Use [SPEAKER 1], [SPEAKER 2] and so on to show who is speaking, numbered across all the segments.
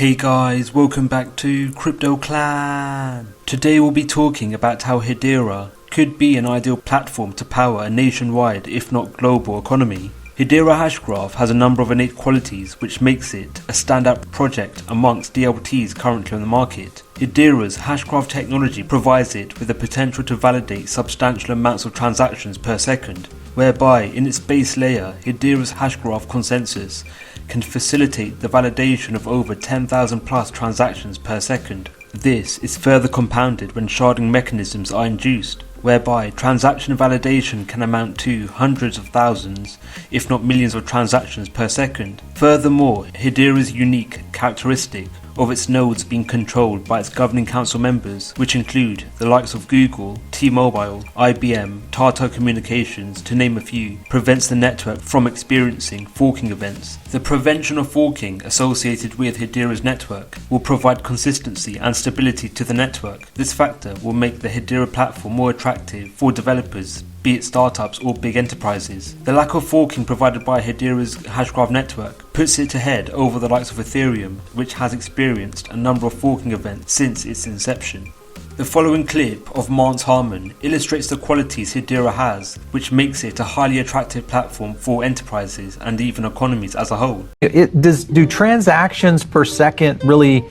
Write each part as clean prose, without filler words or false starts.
[SPEAKER 1] Hey guys, welcome back to Crypto Clan. Today we'll be talking about how Hedera could be an ideal platform to power a nationwide, if not global, economy. Hedera Hahgraph has a number of innate qualities which makes it a standout project amongst DLTs currently on the market. Hedera's hashgraph technology provides it with the potential to validate substantial amounts of transactions per second, whereby in its base layer, Hedera's hashgraph consensus can facilitate the validation of over 10,000 plus transactions per second. This is further compounded when sharding mechanisms are induced, whereby transaction validation can amount to hundreds of thousands, if not millions of transactions per second. Furthermore, Hedera's unique characteristic of its nodes being controlled by its governing council members, which include the likes of Google, T-Mobile, IBM, Tata Communications, to name a few, prevents the network from experiencing forking events. The prevention of forking associated with Hedera's network will provide consistency and stability to the network. This factor will make the Hedera platform more attractive for developers, be it startups or big enterprises. The lack of forking provided by Hedera's hashgraph network puts it ahead over the likes of Ethereum, which has experienced a number of forking events since its inception. The following clip of Mance Harmon illustrates the qualities Hedera has, which makes it a highly attractive platform for enterprises and even economies as a whole.
[SPEAKER 2] Do transactions per second really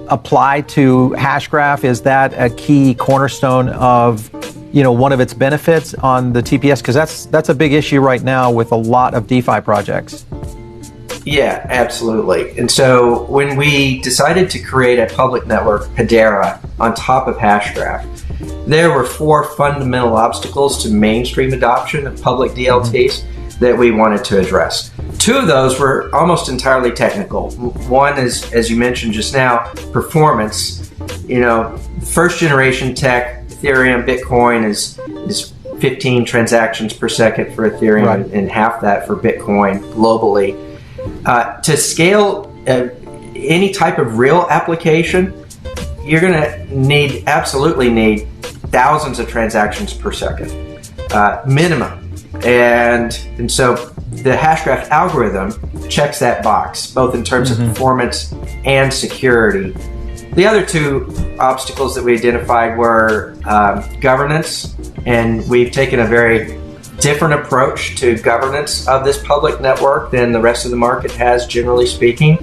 [SPEAKER 2] apply to hashgraph? Is that a key cornerstone of one of its benefits on the TPS? Because that's a big issue right now with a lot of DeFi projects.
[SPEAKER 3] Yeah, absolutely. And so when we decided to create a public network, Hedera, on top of hashgraph, there were four fundamental obstacles to mainstream adoption of public DLTs that we wanted to address. Two of those were almost entirely technical. One is, as you mentioned just now, performance. First generation tech, Ethereum, Bitcoin is 15 transactions per second for Ethereum, right, and half that for Bitcoin globally. To scale any type of real application, you're going to absolutely need thousands of transactions per second, minimum. And so the hashgraph algorithm checks that box, both in terms of performance and security. The other two obstacles that we identified were governance, and we've taken a very different approach to governance of this public network than the rest of the market has, generally speaking.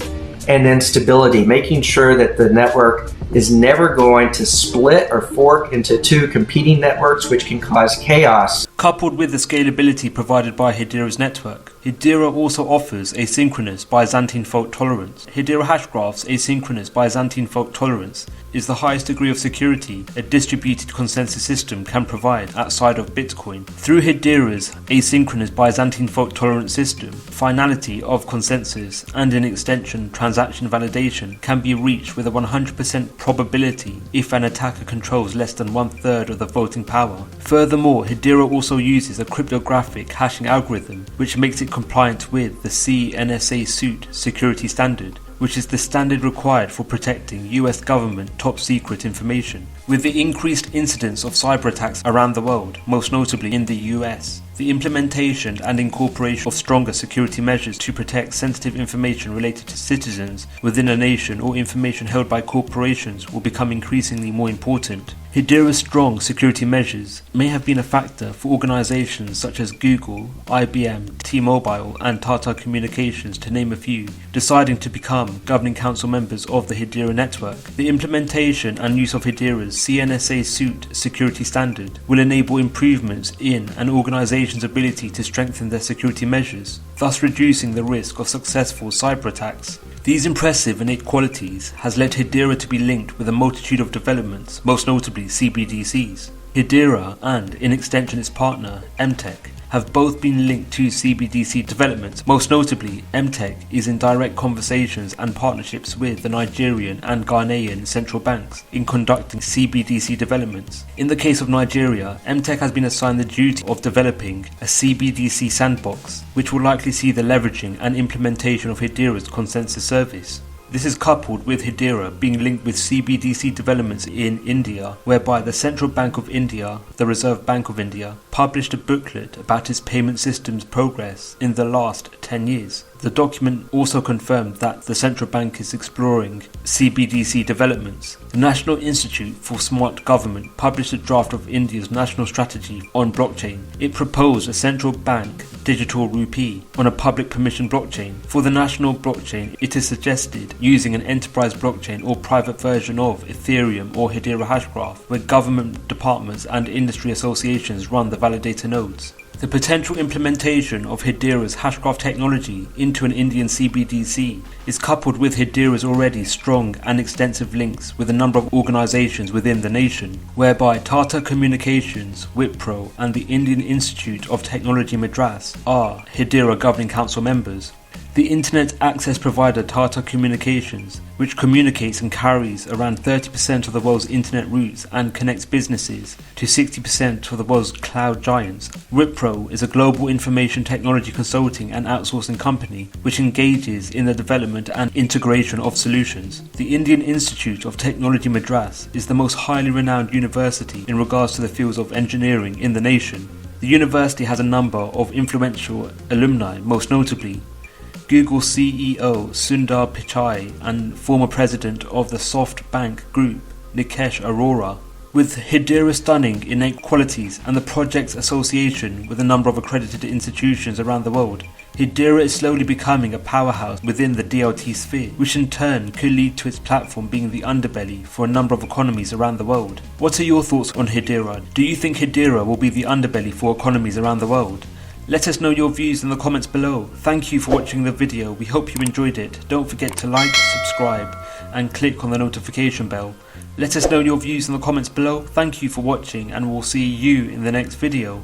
[SPEAKER 3] And then stability, making sure that the network is never going to split or fork into two competing networks, which can cause chaos.
[SPEAKER 1] Coupled with the scalability provided by Hedera's network, Hedera also offers asynchronous Byzantine fault tolerance. Hedera Hashgraph's asynchronous Byzantine fault tolerance is the highest degree of security a distributed consensus system can provide outside of Bitcoin. Through Hedera's asynchronous Byzantine fault tolerance system, finality of consensus and in extension transaction validation can be reached with a 100% probability if an attacker controls less than 1/3 of the voting power. Furthermore, Hedera also uses a cryptographic hashing algorithm which makes it compliant with the CNSA suit security standard, which is the standard required for protecting US government top secret information. With the increased incidence of cyber attacks around the world, most notably in the US, the implementation and incorporation of stronger security measures to protect sensitive information related to citizens within a nation or information held by corporations will become increasingly more important. Hedera's strong security measures may have been a factor for organizations such as Google, IBM, T-Mobile and Tata Communications, to name a few, deciding to become governing council members of the Hedera network. The implementation and use of Hedera's CNSA suit security standard will enable improvements in an organization's ability to strengthen their security measures, thus reducing the risk of successful cyber attacks. These impressive innate qualities has led Hedera to be linked with a multitude of developments, most notably CBDCs. Hedera and, in extension, its partner, MTech, have both been linked to CBDC developments. Most notably, MTech is in direct conversations and partnerships with the Nigerian and Ghanaian central banks in conducting CBDC developments. In the case of Nigeria, MTech has been assigned the duty of developing a CBDC sandbox, which will likely see the leveraging and implementation of Hedera's consensus service. This is coupled with Hedera being linked with CBDC developments in India, whereby the Central Bank of India, the Reserve Bank of India, published a booklet about its payment system's progress in the last 10 years. The document also confirmed that the central bank is exploring CBDC developments. The National Institute for Smart Government published a draft of India's national strategy on blockchain. It proposed a central bank digital rupee on a public permission blockchain. For the national blockchain, it is suggested using an enterprise blockchain or private version of Ethereum or Hedera Hahgraph, where government departments and industry associations run the validator nodes. The potential implementation of Hedera's hashgraph technology into an Indian CBDC is coupled with Hedera's already strong and extensive links with a number of organizations within the nation, whereby Tata Communications, Wipro and the Indian Institute of Technology Madras are Hedera Governing Council members. The internet access provider Tata Communications, which communicates and carries around 30% of the world's internet routes and connects businesses to 60% of the world's cloud giants. Wipro is a global information technology consulting and outsourcing company which engages in the development and integration of solutions. The Indian Institute of Technology Madras is the most highly renowned university in regards to the fields of engineering in the nation. The university has a number of influential alumni, most notably Google CEO Sundar Pichai and former president of the SoftBank Group, Nikesh Arora. With Hedera's stunning innate qualities and the project's association with a number of accredited institutions around the world, Hedera is slowly becoming a powerhouse within the DLT sphere, which in turn could lead to its platform being the underbelly for a number of economies around the world. What are your thoughts on Hedera? Do you think Hedera will be the underbelly for economies around the world? Let us know your views in the comments below. Thank you for watching the video. We hope you enjoyed it. Don't forget to like, subscribe and click on the notification bell. Let us know your views in the comments below. Thank you for watching and we'll see you in the next video.